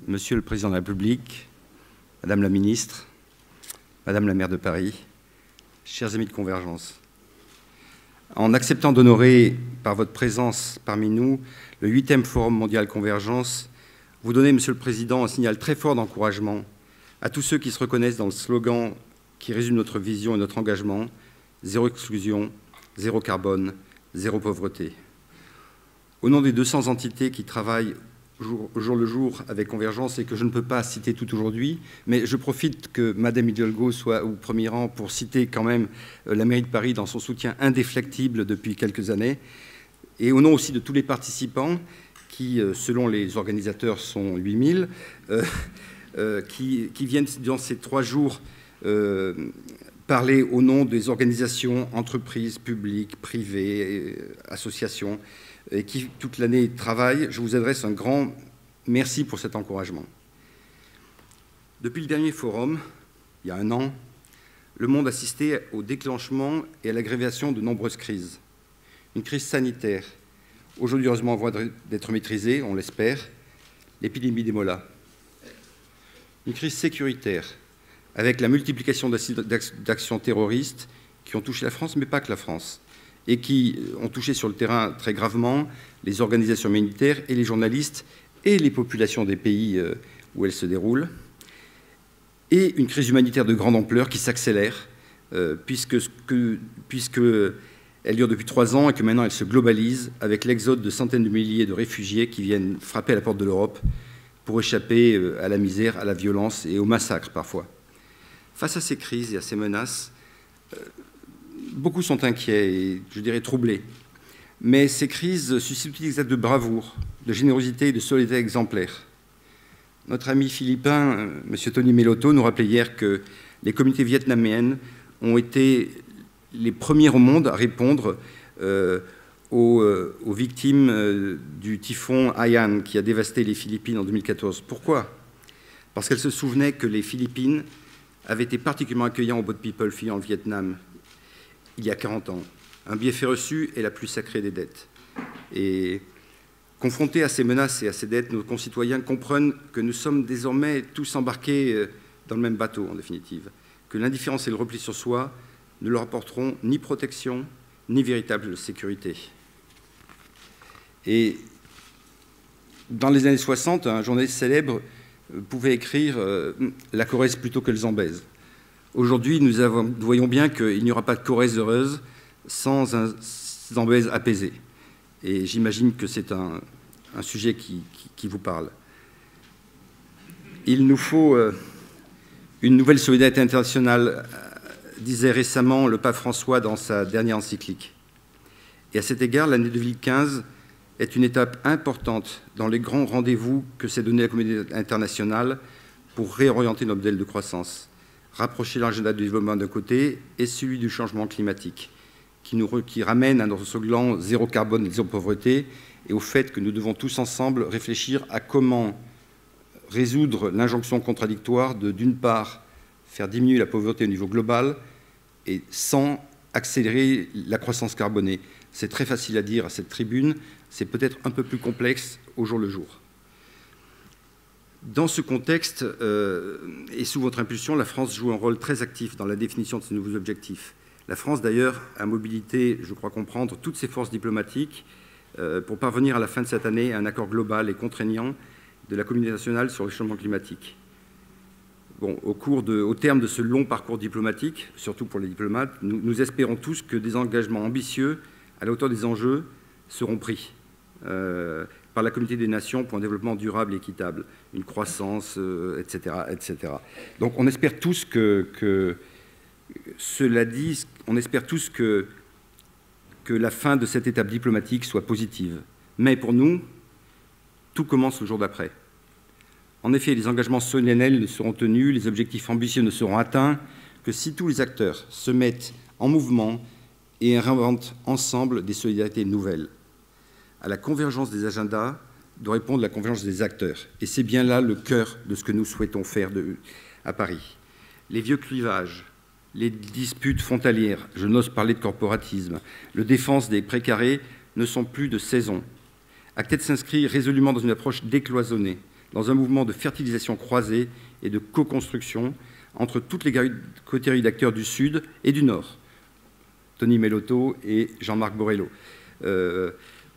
Monsieur le Président de la République, Madame la Ministre, Madame la maire de Paris, chers amis de Convergence, en acceptant d'honorer par votre présence parmi nous le 8e Forum mondial Convergence, vous donnez, Monsieur le Président, un signal très fort d'encouragement à tous ceux qui se reconnaissent dans le slogan qui résume notre vision et notre engagement: zéro exclusion, zéro carbone, zéro pauvreté. Au nom des 200 entités qui travaillent au jour le jour avec Convergence et que je ne peux pas citer tout aujourd'hui, mais je profite que Madame Hidalgo soit au premier rang pour citer quand même la mairie de Paris dans son soutien indéflectible depuis quelques années, et au nom aussi de tous les participants qui, selon les organisateurs, sont 8000, qui viennent dans ces 3 jours parler au nom des organisations, entreprises, publiques, privées, associations, et qui toute l'année travaillent. Je vous adresse un grand merci pour cet encouragement. Depuis le dernier forum, il y a 1 an, le monde assistait au déclenchement et à l'aggravation de nombreuses crises. Une crise sanitaire, aujourd'hui heureusement en voie d'être maîtrisée, on l'espère, l'épidémie d'Ebola. Une crise sécuritaire, avec la multiplication d'actions terroristes qui ont touché la France, mais pas que la France, et qui ont touché sur le terrain très gravement les organisations militaires et les journalistes et les populations des pays où elles se déroulent, et une crise humanitaire de grande ampleur qui s'accélère, puisqu'elle dure depuis 3 ans et que maintenant elle se globalise avec l'exode de centaines de milliers de réfugiés qui viennent frapper à la porte de l'Europe pour échapper à la misère, à la violence et au massacre parfois. Face à ces crises et à ces menaces, beaucoup sont inquiets et, je dirais, troublés. Mais ces crises suscitent des actes de bravoure, de générosité et de solidarité exemplaires. Notre ami philippin, M. Tony Meloto, nous rappelait hier que les communautés vietnamiennes ont été les premières au monde à répondre aux victimes du typhon Haiyan qui a dévasté les Philippines en 2014. Pourquoi? Parce qu'elles se souvenaient que les Philippines avaient été particulièrement accueillants aux Boat People fuyant le Vietnam il y a 40 ans. Un bienfait reçu est la plus sacrée des dettes. Et confrontés à ces menaces et à ces dettes, nos concitoyens comprennent que nous sommes désormais tous embarqués dans le même bateau, en définitive, que l'indifférence et le repli sur soi ne leur apporteront ni protection, ni véritable sécurité. Et dans les années 60, un journaliste célèbre pouvait écrire « La Corrèze plutôt que le Zambèze ». Aujourd'hui, nous voyons bien qu'il n'y aura pas de Corrèze heureuse sans un Zambèze apaisé. Et j'imagine que c'est un sujet qui vous parle. Il nous faut une nouvelle solidarité internationale, disait récemment le pape François dans sa dernière encyclique. Et à cet égard, l'année 2015 est une étape importante dans les grands rendez-vous que s'est donné la communauté internationale pour réorienter notre modèle de croissance, rapprocher l'agenda du développement d'un côté et celui du changement climatique, qui ramène à notre slogan « zéro carbone, zéro pauvreté » et au fait que nous devons tous ensemble réfléchir à comment résoudre l'injonction contradictoire de, d'une part, faire diminuer la pauvreté au niveau global et sans accélérer la croissance carbonée. C'est très facile à dire à cette tribune, c'est peut-être un peu plus complexe au jour le jour. Dans ce contexte, et sous votre impulsion, la France joue un rôle très actif dans la définition de ces nouveaux objectifs. La France, d'ailleurs, a mobilisé, je crois comprendre, toutes ses forces diplomatiques pour parvenir à la fin de cette année à un accord global et contraignant de la communauté nationale sur le changement climatique. Bon, au terme de ce long parcours diplomatique, surtout pour les diplomates, nous espérons tous que des engagements ambitieux à la hauteur des enjeux seront pris par la communauté des nations pour un développement durable et équitable, une croissance, etc., etc. Donc on espère tous cela dit, on espère tous que la fin de cette étape diplomatique soit positive. Mais pour nous, tout commence le jour d'après. En effet, les engagements solennels ne seront tenus, les objectifs ambitieux ne seront atteints que si tous les acteurs se mettent en mouvement et réinventent ensemble des solidarités nouvelles. À la convergence des agendas doit répondre la convergence des acteurs. Et c'est bien là le cœur de ce que nous souhaitons faire à Paris. Les vieux clivages, les disputes frontalières, je n'ose parler de corporatisme, le défense des précarés ne sont plus de saison. Acted s'inscrit résolument dans une approche décloisonnée, dans un mouvement de fertilisation croisée et de co-construction entre toutes les coteries d'acteurs du Sud et du Nord, Tony Mellotto et Jean-Marc Borrello.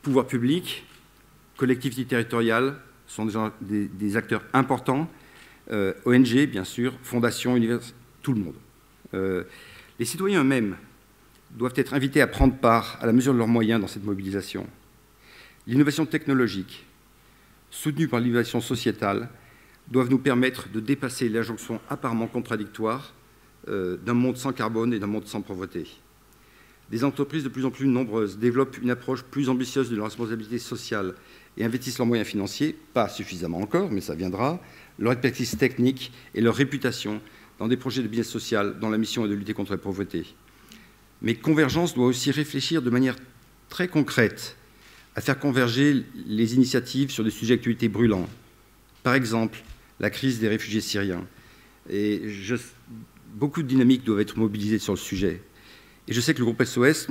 Pouvoir public, collectivités territoriales sont des acteurs importants, ONG, bien sûr, fondations, universités, tout le monde. Les citoyens eux-mêmes doivent être invités à prendre part, à la mesure de leurs moyens, dans cette mobilisation. L'innovation technologique, soutenue par l'innovation sociétale, doivent nous permettre de dépasser l'injonction apparemment contradictoire d'un monde sans carbone et d'un monde sans pauvreté. Des entreprises de plus en plus nombreuses développent une approche plus ambitieuse de leur responsabilité sociale et investissent leurs moyens financiers, pas suffisamment encore, mais ça viendra, leur expertise technique et leur réputation dans des projets de business social dont la mission est de lutter contre la pauvreté. Mais Convergence doit aussi réfléchir de manière très concrète à faire converger les initiatives sur des sujets d'actualité brûlants. Par exemple, la crise des réfugiés syriens. Et beaucoup de dynamiques doivent être mobilisées sur le sujet. Et je sais que le groupe SOS,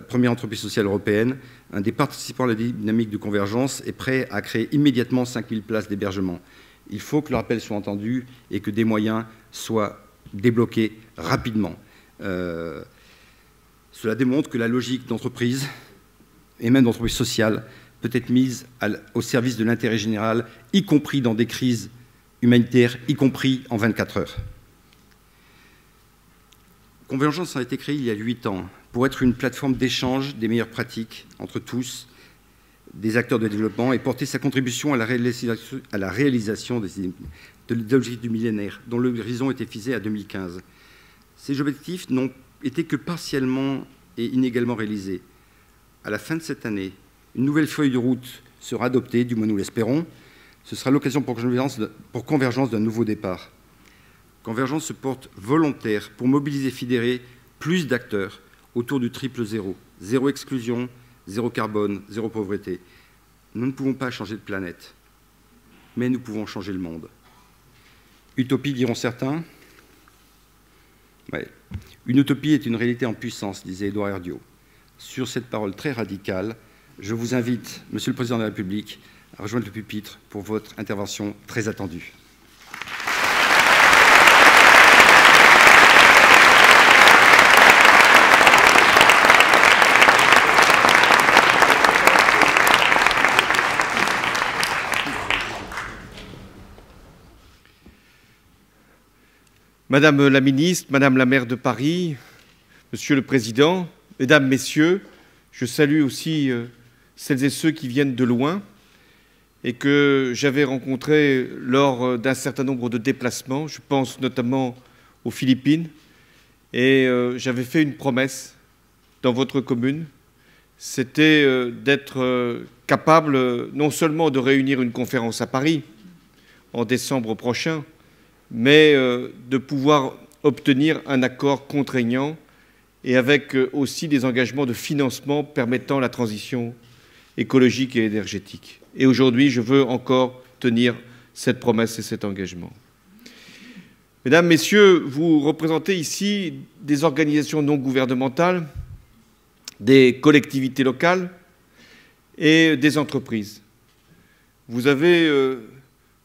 première entreprise sociale européenne, un des participants à la dynamique de Convergence, est prêt à créer immédiatement 5000 places d'hébergement. Il faut que le rappel soit entendu et que des moyens soient débloqués rapidement. Cela démontre que la logique d'entreprise, et même d'entreprise sociale, peut être mise au service de l'intérêt général, y compris dans des crises humanitaires, y compris en 24 heures. Convergence a été créée il y a 8 ans pour être une plateforme d'échange des meilleures pratiques entre tous, des acteurs de développement, et porter sa contribution à la réalisation des objectifs du millénaire, dont l'horizon était fixé à 2015. Ces objectifs n'ont été que partiellement et inégalement réalisés. À la fin de cette année, une nouvelle feuille de route sera adoptée, du moins nous l'espérons. Ce sera l'occasion pour Convergence d'un nouveau départ. Convergence se porte volontaire pour mobiliser et fédérer plus d'acteurs autour du triple zéro. Zéro exclusion, zéro carbone, zéro pauvreté. Nous ne pouvons pas changer de planète, mais nous pouvons changer le monde. Utopie, diront certains. Ouais. Une utopie est une réalité en puissance, disait Édouard Herriot. Sur cette parole très radicale, je vous invite, Monsieur le Président de la République, à rejoindre le pupitre pour votre intervention très attendue. Madame la ministre, Madame la maire de Paris, Monsieur le Président, Mesdames, Messieurs, je salue aussi celles et ceux qui viennent de loin et que j'avais rencontrés lors d'un certain nombre de déplacements. Je pense notamment aux Philippines. Et j'avais fait une promesse dans votre commune, c'était d'être capable non seulement de réunir une conférence à Paris en décembre prochain, mais de pouvoir obtenir un accord contraignant et avec aussi des engagements de financement permettant la transition écologique et énergétique. Et aujourd'hui, je veux encore tenir cette promesse et cet engagement. Mesdames, Messieurs, vous représentez ici des organisations non gouvernementales, des collectivités locales et des entreprises. Vous avez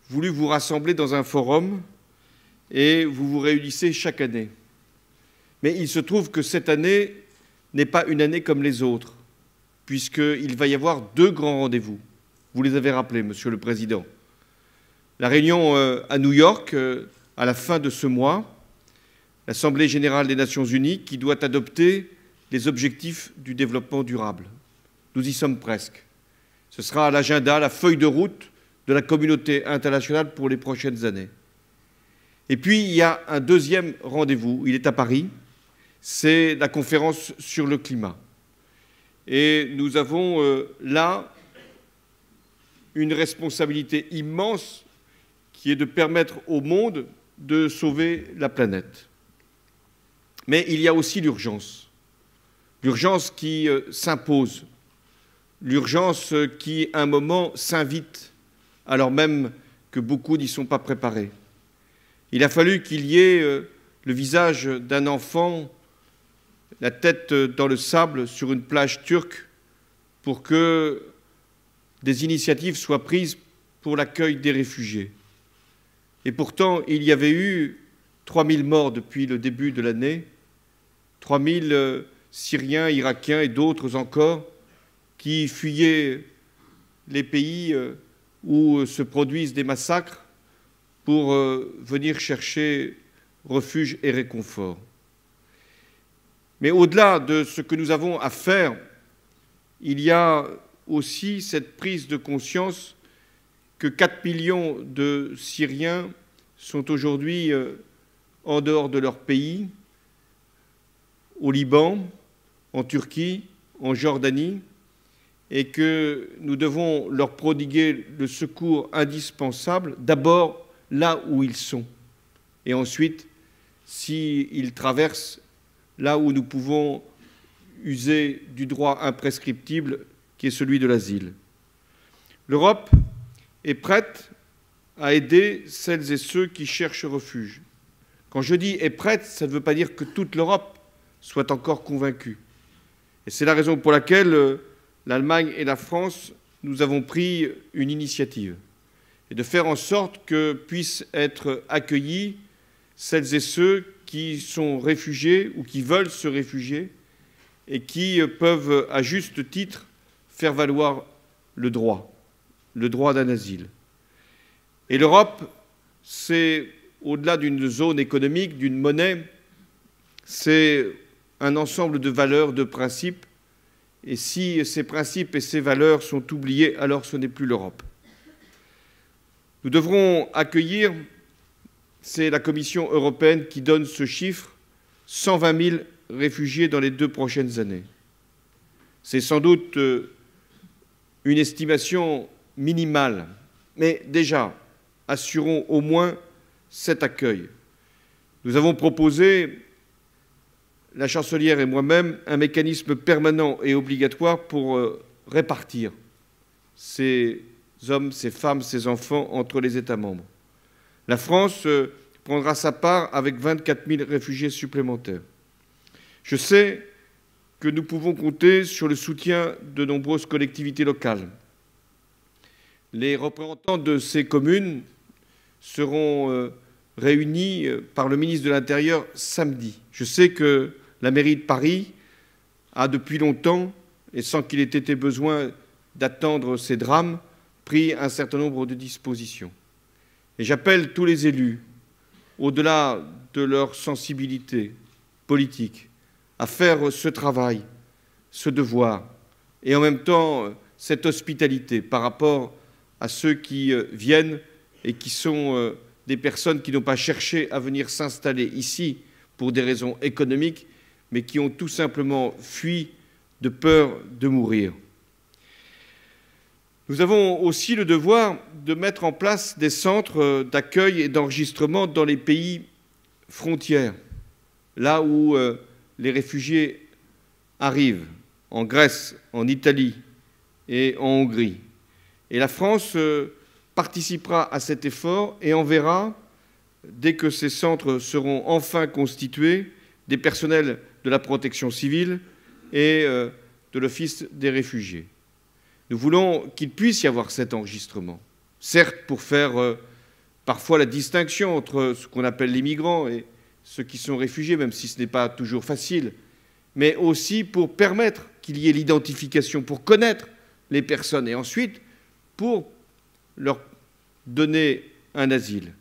voulu vous rassembler dans un forum et vous vous réunissez chaque année. Mais il se trouve que cette année n'est pas une année comme les autres, puisqu'il va y avoir 2 grands rendez-vous. Vous les avez rappelés, Monsieur le Président. La réunion à New York, à la fin de ce mois, l'Assemblée générale des Nations unies qui doit adopter les objectifs du développement durable. Nous y sommes presque. Ce sera à l'agenda, la feuille de route de la communauté internationale pour les prochaines années. Et puis, il y a un deuxième rendez-vous, il est à Paris, c'est la conférence sur le climat. Et nous avons là une responsabilité immense qui est de permettre au monde de sauver la planète. Mais il y a aussi l'urgence. L'urgence qui s'impose. L'urgence qui, à un moment, s'invite, alors même que beaucoup n'y sont pas préparés. Il a fallu qu'il y ait le visage d'un enfant, la tête dans le sable sur une plage turque pour que des initiatives soient prises pour l'accueil des réfugiés. Et pourtant, il y avait eu 3000 morts depuis le début de l'année, 3000 Syriens, Irakiens et d'autres encore qui fuyaient les pays où se produisent des massacres pour venir chercher refuge et réconfort. Mais au-delà de ce que nous avons à faire, il y a aussi cette prise de conscience que 4 millions de Syriens sont aujourd'hui en dehors de leur pays, au Liban, en Turquie, en Jordanie, et que nous devons leur prodiguer le secours indispensable, d'abord là où ils sont, et ensuite, s'ils traversent, là où nous pouvons user du droit imprescriptible qui est celui de l'asile. L'Europe est prête à aider celles et ceux qui cherchent refuge. Quand je dis est prête, ça ne veut pas dire que toute l'Europe soit encore convaincue. Et c'est la raison pour laquelle l'Allemagne et la France, nous avons pris une initiative, et de faire en sorte que puissent être accueillis celles et ceux qui sont réfugiés ou qui veulent se réfugier et qui peuvent, à juste titre, faire valoir le droit d'un asile. Et l'Europe, c'est, au-delà d'une zone économique, d'une monnaie, c'est un ensemble de valeurs, de principes. Et si ces principes et ces valeurs sont oubliés, alors ce n'est plus l'Europe. Nous devrons accueillir, c'est la Commission européenne qui donne ce chiffre, 120 000 réfugiés dans les 2 prochaines années. C'est sans doute une estimation minimale, mais déjà, assurons au moins cet accueil. Nous avons proposé, la chancelière et moi-même, un mécanisme permanent et obligatoire pour répartir ces hommes, ces femmes, ces enfants entre les États membres. La France prendra sa part avec 24 000 réfugiés supplémentaires. Je sais que nous pouvons compter sur le soutien de nombreuses collectivités locales. Les représentants de ces communes seront réunis par le ministre de l'Intérieur samedi. Je sais que la mairie de Paris a depuis longtemps, et sans qu'il ait été besoin d'attendre ces drames, pris un certain nombre de dispositions. Et j'appelle tous les élus, au-delà de leur sensibilité politique, à faire ce travail, ce devoir, et en même temps cette hospitalité par rapport à ceux qui viennent et qui sont des personnes qui n'ont pas cherché à venir s'installer ici pour des raisons économiques, mais qui ont tout simplement fui de peur de mourir. Nous avons aussi le devoir de mettre en place des centres d'accueil et d'enregistrement dans les pays frontières, là où les réfugiés arrivent, en Grèce, en Italie et en Hongrie. Et la France participera à cet effort et enverra, dès que ces centres seront enfin constitués, des personnels de la protection civile et de l'Office des réfugiés. Nous voulons qu'il puisse y avoir cet enregistrement, certes pour faire parfois la distinction entre ce qu'on appelle les migrants et ceux qui sont réfugiés, même si ce n'est pas toujours facile, mais aussi pour permettre qu'il y ait l'identification, pour connaître les personnes et ensuite pour leur donner un asile.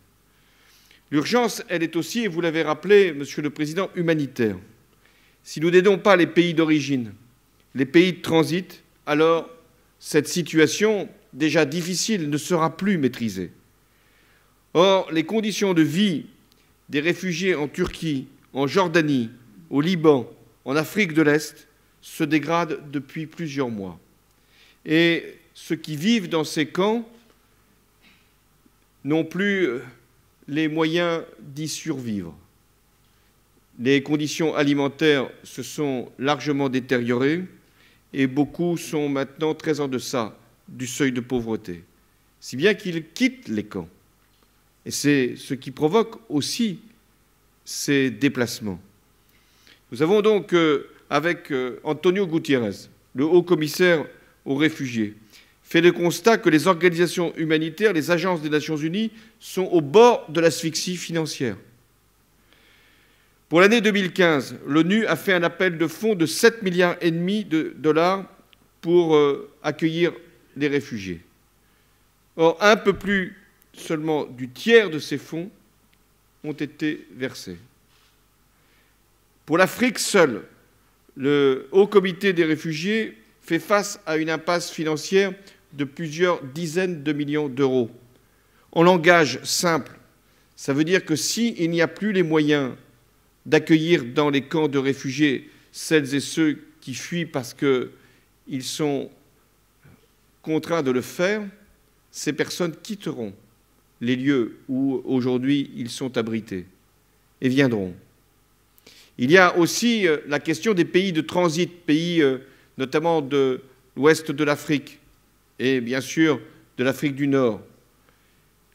L'urgence, elle est aussi, et vous l'avez rappelé, Monsieur le Président, humanitaire. Si nous n'aidons pas les pays d'origine, les pays de transit, alors cette situation, déjà difficile, ne sera plus maîtrisée. Or, les conditions de vie des réfugiés en Turquie, en Jordanie, au Liban, en Afrique de l'Est, se dégradent depuis plusieurs mois. Et ceux qui vivent dans ces camps n'ont plus les moyens d'y survivre. Les conditions alimentaires se sont largement détériorées et beaucoup sont maintenant très en deçà du seuil de pauvreté, si bien qu'ils quittent les camps. Et c'est ce qui provoque aussi ces déplacements. Nous avons donc, avec Antonio Guterres, le haut-commissaire aux réfugiés, fait le constat que les organisations humanitaires, les agences des Nations Unies, sont au bord de l'asphyxie financière. Pour l'année 2015, l'ONU a fait un appel de fonds de 7,5 milliards de dollars pour accueillir les réfugiés. Or, un peu plus seulement du tiers de ces fonds ont été versés. Pour l'Afrique seule, le Haut Comité des réfugiés fait face à une impasse financière de plusieurs dizaines de millions d'euros. En langage simple, ça veut dire que s'il n'y a plus les moyens d'accueillir dans les camps de réfugiés celles et ceux qui fuient parce qu'ils sont contraints de le faire, ces personnes quitteront les lieux où aujourd'hui ils sont abrités et viendront. Il y a aussi la question des pays de transit, pays notamment de l'ouest de l'Afrique et bien sûr de l'Afrique du Nord.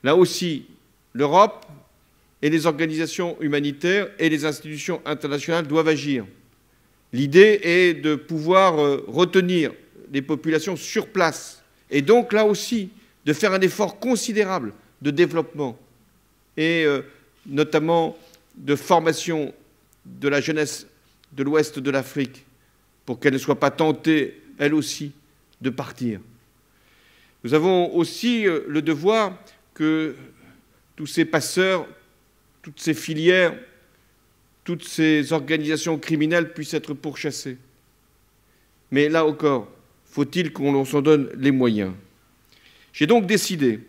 Là aussi, l'Europe et les organisations humanitaires et les institutions internationales doivent agir. L'idée est de pouvoir retenir les populations sur place et donc là aussi de faire un effort considérable de développement et notamment de formation de la jeunesse de l'ouest de l'Afrique pour qu'elle ne soit pas tentée, elle aussi, de partir. Nous avons aussi le devoir que tous ces passeurs, toutes ces filières, toutes ces organisations criminelles puissent être pourchassées. Mais là encore, faut-il qu'on s'en donne les moyens. J'ai donc décidé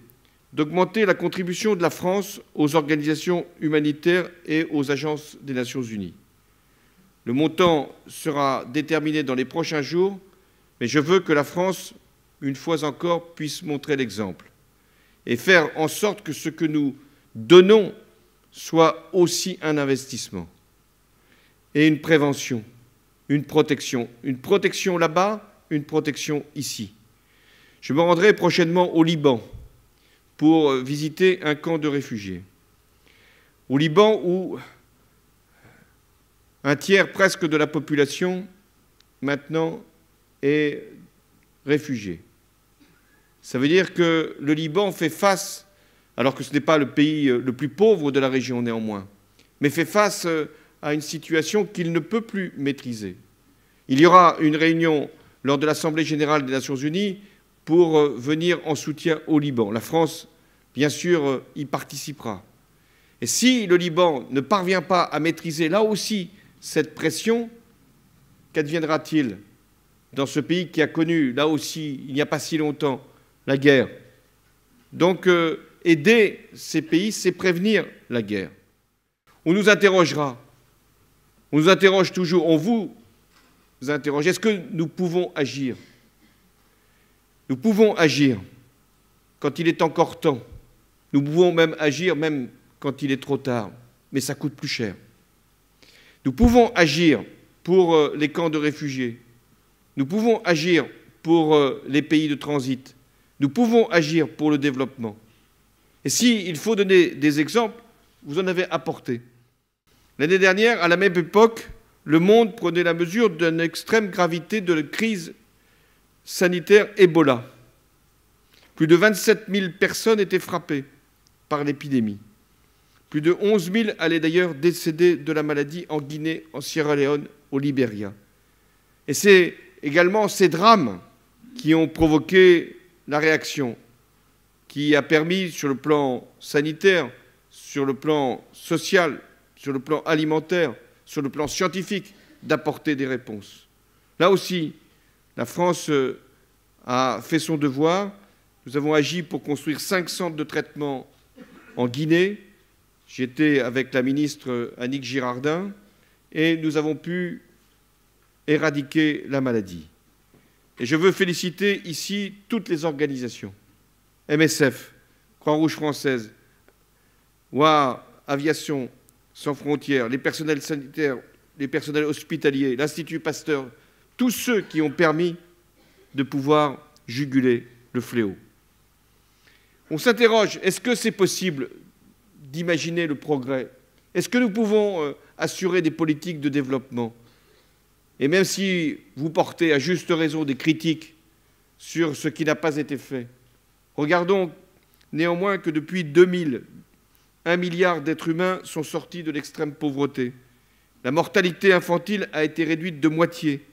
d'augmenter la contribution de la France aux organisations humanitaires et aux agences des Nations Unies. Le montant sera déterminé dans les prochains jours, mais je veux que la France, une fois encore, puisse montrer l'exemple et faire en sorte que ce que nous donnons soit aussi un investissement et une prévention, une protection là-bas, une protection ici. Je me rendrai prochainement au Liban pour visiter un camp de réfugiés. Au Liban où un tiers presque de la population maintenant est réfugié. Ça veut dire que le Liban fait face, alors que ce n'est pas le pays le plus pauvre de la région néanmoins, mais fait face à une situation qu'il ne peut plus maîtriser. Il y aura une réunion lors de l'Assemblée générale des Nations unies pour venir en soutien au Liban. La France, bien sûr, y participera. Et si le Liban ne parvient pas à maîtriser là aussi cette pression, qu'adviendra-t-il dans ce pays qui a connu, là aussi, il n'y a pas si longtemps, la guerre? Donc, aider ces pays, c'est prévenir la guerre. On nous interrogera, on nous interroge toujours, on vous interroge, est-ce que nous pouvons agir? Nous pouvons agir quand il est encore temps. Nous pouvons même agir même quand il est trop tard, mais ça coûte plus cher. Nous pouvons agir pour les camps de réfugiés. Nous pouvons agir pour les pays de transit. Nous pouvons agir pour le développement. Et s'il faut donner des exemples, vous en avez apporté. L'année dernière, à la même époque, le monde prenait la mesure d'une extrême gravité de la crise sanitaire Ebola. Plus de 27 000 personnes étaient frappées par l'épidémie. Plus de 11 000 allaient d'ailleurs décéder de la maladie en Guinée, en Sierra Leone, au Libéria. Et c'est également ces drames qui ont provoqué la réaction, qui a permis, sur le plan sanitaire, sur le plan social, sur le plan alimentaire, sur le plan scientifique, d'apporter des réponses. Là aussi, la France a fait son devoir. Nous avons agi pour construire 5 centres de traitement en Guinée. J'étais avec la ministre Annick Girardin et nous avons pu éradiquer la maladie. Et je veux féliciter ici toutes les organisations, MSF, Croix-Rouge française, OIA, Aviation sans frontières, les personnels sanitaires, les personnels hospitaliers, l'Institut Pasteur, tous ceux qui ont permis de pouvoir juguler le fléau. On s'interroge, est-ce que c'est possible d'imaginer le progrès? Est-ce que nous pouvons assurer des politiques de développement? Et même si vous portez à juste raison des critiques sur ce qui n'a pas été fait. Regardons néanmoins que depuis 2000, 1 milliard d'êtres humains sont sortis de l'extrême pauvreté. La mortalité infantile a été réduite de moitié.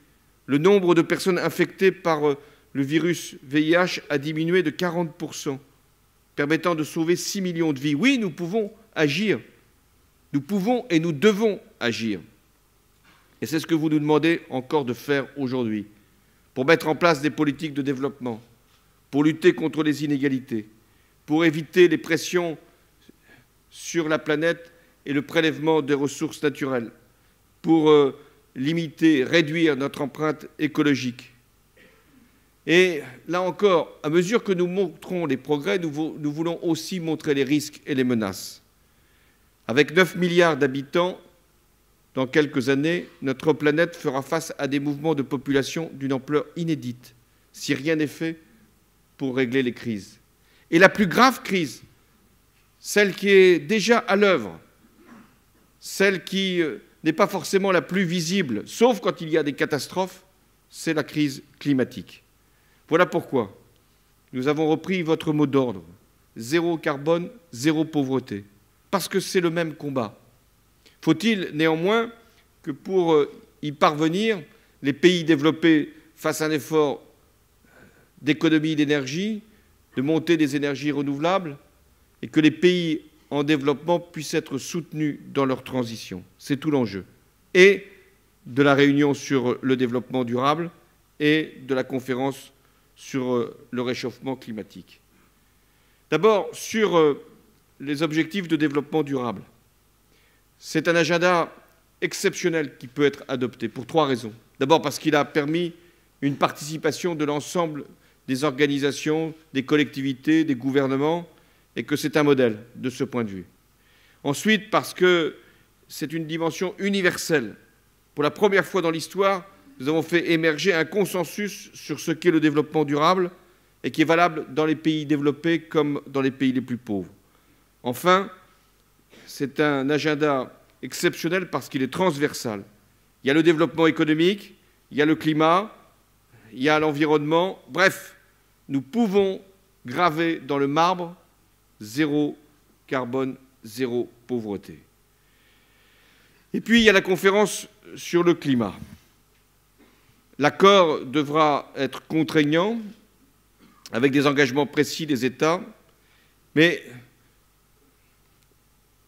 Le nombre de personnes infectées par le virus VIH a diminué de 40%, permettant de sauver 6 millions de vies. Oui, nous pouvons agir. Nous pouvons et nous devons agir. Et c'est ce que vous nous demandez encore de faire aujourd'hui, pour mettre en place des politiques de développement, pour lutter contre les inégalités, pour éviter les pressions sur la planète et le prélèvement des ressources naturelles, pour limiter, réduire notre empreinte écologique. Et là encore, à mesure que nous montrons les progrès, nous voulons aussi montrer les risques et les menaces. Avec 9 milliards d'habitants, dans quelques années, notre planète fera face à des mouvements de population d'une ampleur inédite, si rien n'est fait pour régler les crises. Et la plus grave crise, celle qui est déjà à l'œuvre, celle qui n'est pas forcément la plus visible, sauf quand il y a des catastrophes, c'est la crise climatique. Voilà pourquoi nous avons repris votre mot d'ordre, zéro carbone, zéro pauvreté, parce que c'est le même combat. Faut-il néanmoins que pour y parvenir, les pays développés fassent un effort d'économie d'énergie, de montée des énergies renouvelables, et que les pays en développement puissent être soutenus dans leur transition. C'est tout l'enjeu. Et de la réunion sur le développement durable et de la conférence sur le réchauffement climatique. D'abord, sur les objectifs de développement durable. C'est un agenda exceptionnel qui peut être adopté pour 3 raisons. D'abord parce qu'il a permis une participation de l'ensemble des organisations, des collectivités, des gouvernements, et que c'est un modèle de ce point de vue. Ensuite, parce que c'est une dimension universelle. Pour la première fois dans l'histoire, nous avons fait émerger un consensus sur ce qu'est le développement durable et qui est valable dans les pays développés comme dans les pays les plus pauvres. Enfin, c'est un agenda exceptionnel parce qu'il est transversal. Il y a le développement économique, il y a le climat, il y a l'environnement. Bref, nous pouvons graver dans le marbre zéro carbone, zéro pauvreté. Et puis, il y a la conférence sur le climat. L'accord devra être contraignant, avec des engagements précis des États, mais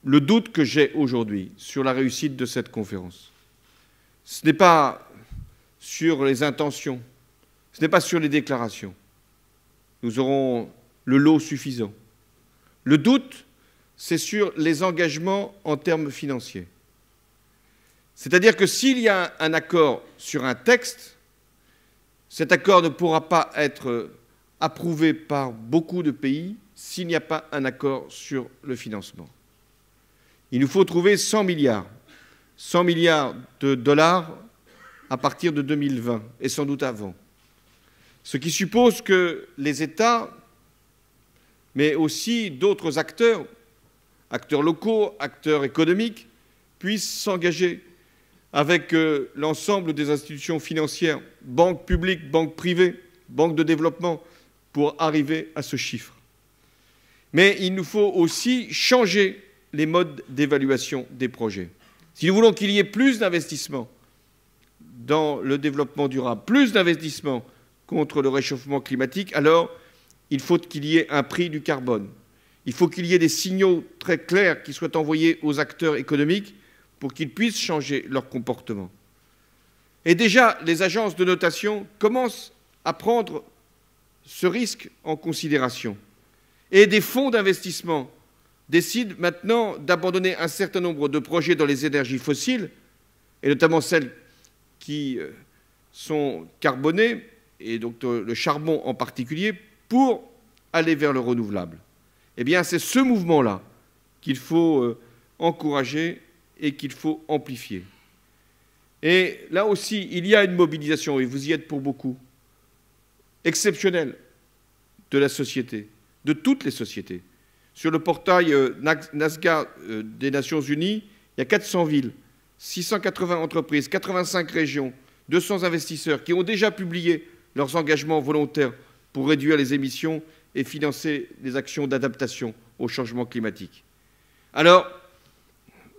le doute que j'ai aujourd'hui sur la réussite de cette conférence, ce n'est pas sur les intentions, ce n'est pas sur les déclarations. Nous aurons le lot suffisant. Le doute, c'est sur les engagements en termes financiers. C'est-à-dire que s'il y a un accord sur un texte, cet accord ne pourra pas être approuvé par beaucoup de pays s'il n'y a pas un accord sur le financement. Il nous faut trouver 100 milliards de dollars à partir de 2020, et sans doute avant. Ce qui suppose que les États, mais aussi d'autres acteurs locaux, acteurs économiques, puissent s'engager avec l'ensemble des institutions financières, banques publiques, banques privées, banques de développement, pour arriver à ce chiffre. Mais il nous faut aussi changer les modes d'évaluation des projets. Si nous voulons qu'il y ait plus d'investissements dans le développement durable, plus d'investissements contre le réchauffement climatique, alors il faut qu'il y ait un prix du carbone. Il faut qu'il y ait des signaux très clairs qui soient envoyés aux acteurs économiques pour qu'ils puissent changer leur comportement. Et déjà, les agences de notation commencent à prendre ce risque en considération. Et des fonds d'investissement décident maintenant d'abandonner un certain nombre de projets dans les énergies fossiles, et notamment celles qui sont carbonées, et donc le charbon en particulier, pour aller vers le renouvelable. Eh bien, c'est ce mouvement-là qu'il faut encourager et qu'il faut amplifier. Et là aussi, il y a une mobilisation, et vous y êtes pour beaucoup, exceptionnelle de la société, de toutes les sociétés. Sur le portail NASGA des Nations Unies, il y a 400 villes, 680 entreprises, 85 régions, 200 investisseurs qui ont déjà publié leurs engagements volontaires pour réduire les émissions et financer les actions d'adaptation au changement climatique. Alors,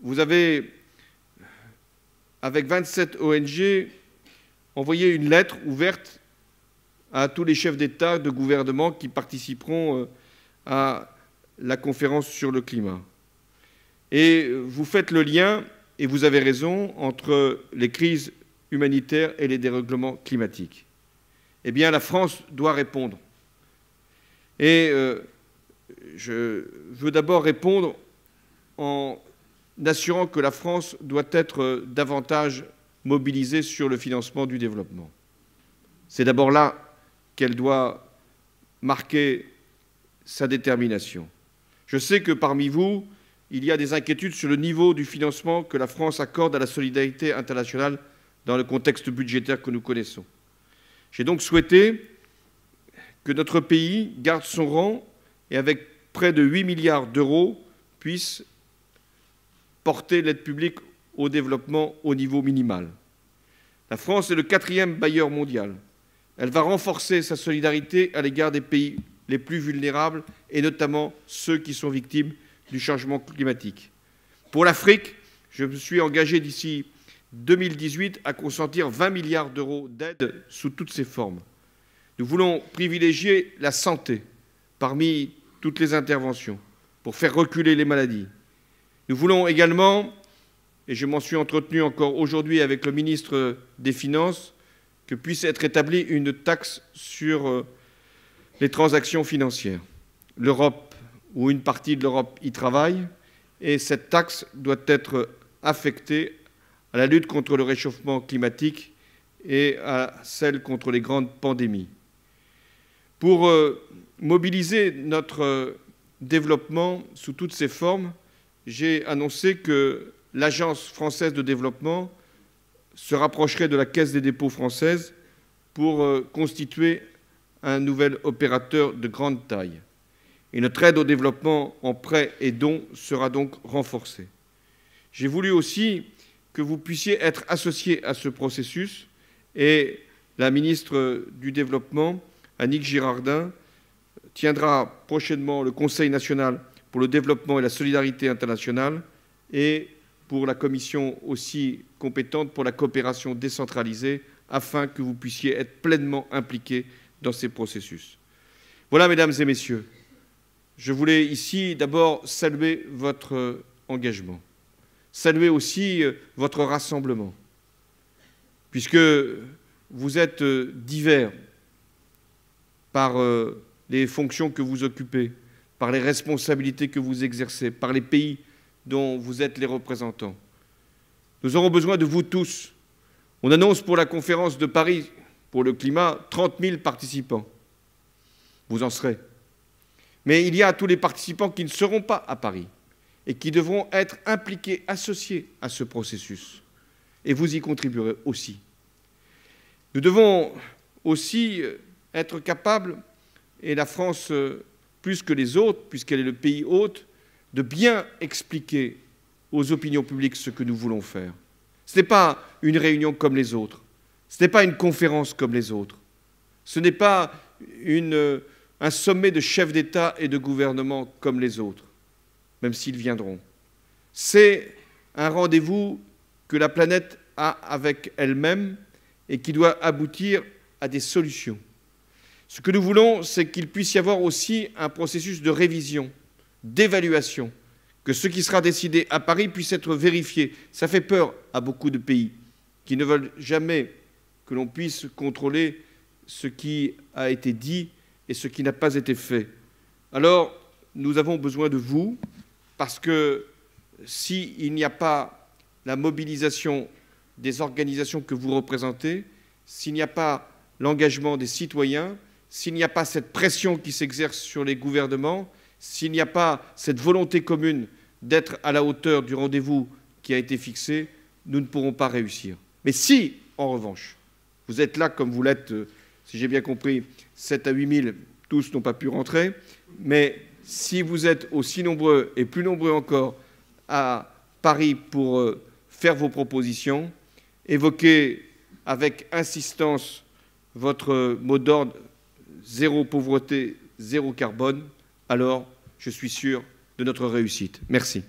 vous avez, avec 27 ONG, envoyé une lettre ouverte à tous les chefs d'État, de gouvernement qui participeront à la conférence sur le climat. Et vous faites le lien, et vous avez raison, entre les crises humanitaires et les dérèglements climatiques. Eh bien, la France doit répondre. Et je veux d'abord répondre en assurant que la France doit être davantage mobilisée sur le financement du développement. C'est d'abord là qu'elle doit marquer sa détermination. Je sais que parmi vous, il y a des inquiétudes sur le niveau du financement que la France accorde à la solidarité internationale dans le contexte budgétaire que nous connaissons. J'ai donc souhaité que notre pays garde son rang et avec près de 8 milliards d'euros puisse porter l'aide publique au développement au niveau minimal. La France est le 4e bailleur mondial. Elle va renforcer sa solidarité à l'égard des pays les plus vulnérables et notamment ceux qui sont victimes du changement climatique. Pour l'Afrique, je me suis engagé d'ici 2018 à consentir 20 milliards d'euros d'aide sous toutes ses formes. Nous voulons privilégier la santé parmi toutes les interventions pour faire reculer les maladies. Nous voulons également, et je m'en suis entretenu encore aujourd'hui avec le ministre des Finances, que puisse être établie une taxe sur les transactions financières. L'Europe, ou une partie de l'Europe, y travaille, et cette taxe doit être affectée à la lutte contre le réchauffement climatique et à celle contre les grandes pandémies. Pour mobiliser notre développement sous toutes ses formes, j'ai annoncé que l'Agence française de développement se rapprocherait de la Caisse des dépôts française pour constituer un nouvel opérateur de grande taille. Et notre aide au développement en prêts et dons sera donc renforcée. J'ai voulu aussi que vous puissiez être associés à ce processus et la ministre du Développement, Annick Girardin, tiendra prochainement le Conseil national pour le développement et la solidarité internationale et pour la commission aussi compétente pour la coopération décentralisée afin que vous puissiez être pleinement impliqués dans ces processus. Voilà, mesdames et messieurs, je voulais ici d'abord saluer votre engagement, saluer aussi votre rassemblement, puisque vous êtes divers par les fonctions que vous occupez, par les responsabilités que vous exercez, par les pays dont vous êtes les représentants. Nous aurons besoin de vous tous. On annonce pour la conférence de Paris pour le climat 30 000 participants. Vous en serez. Mais il y a tous les participants qui ne seront pas à Paris et qui devront être impliqués, associés à ce processus. Et vous y contribuerez aussi. Nous devons aussi être capables, et la France plus que les autres, puisqu'elle est le pays hôte, de bien expliquer aux opinions publiques ce que nous voulons faire. Ce n'est pas une réunion comme les autres. Ce n'est pas une conférence comme les autres. Ce n'est pas un sommet de chefs d'État et de gouvernement comme les autres, même s'ils viendront. C'est un rendez-vous que la planète a avec elle-même et qui doit aboutir à des solutions. Ce que nous voulons, c'est qu'il puisse y avoir aussi un processus de révision, d'évaluation, que ce qui sera décidé à Paris puisse être vérifié. Ça fait peur à beaucoup de pays qui ne veulent jamais que l'on puisse contrôler ce qui a été dit et ce qui n'a pas été fait. Alors, nous avons besoin de vous, parce que s'il n'y a pas la mobilisation des organisations que vous représentez, s'il n'y a pas l'engagement des citoyens, s'il n'y a pas cette pression qui s'exerce sur les gouvernements, s'il n'y a pas cette volonté commune d'être à la hauteur du rendez-vous qui a été fixé, nous ne pourrons pas réussir. Mais si, en revanche, vous êtes là comme vous l'êtes, si j'ai bien compris, 7 à 8 000, tous n'ont pas pu rentrer, mais si vous êtes aussi nombreux et plus nombreux encore à Paris pour faire vos propositions, évoquez avec insistance votre mot d'ordre zéro pauvreté, zéro carbone, alors je suis sûr de notre réussite. Merci.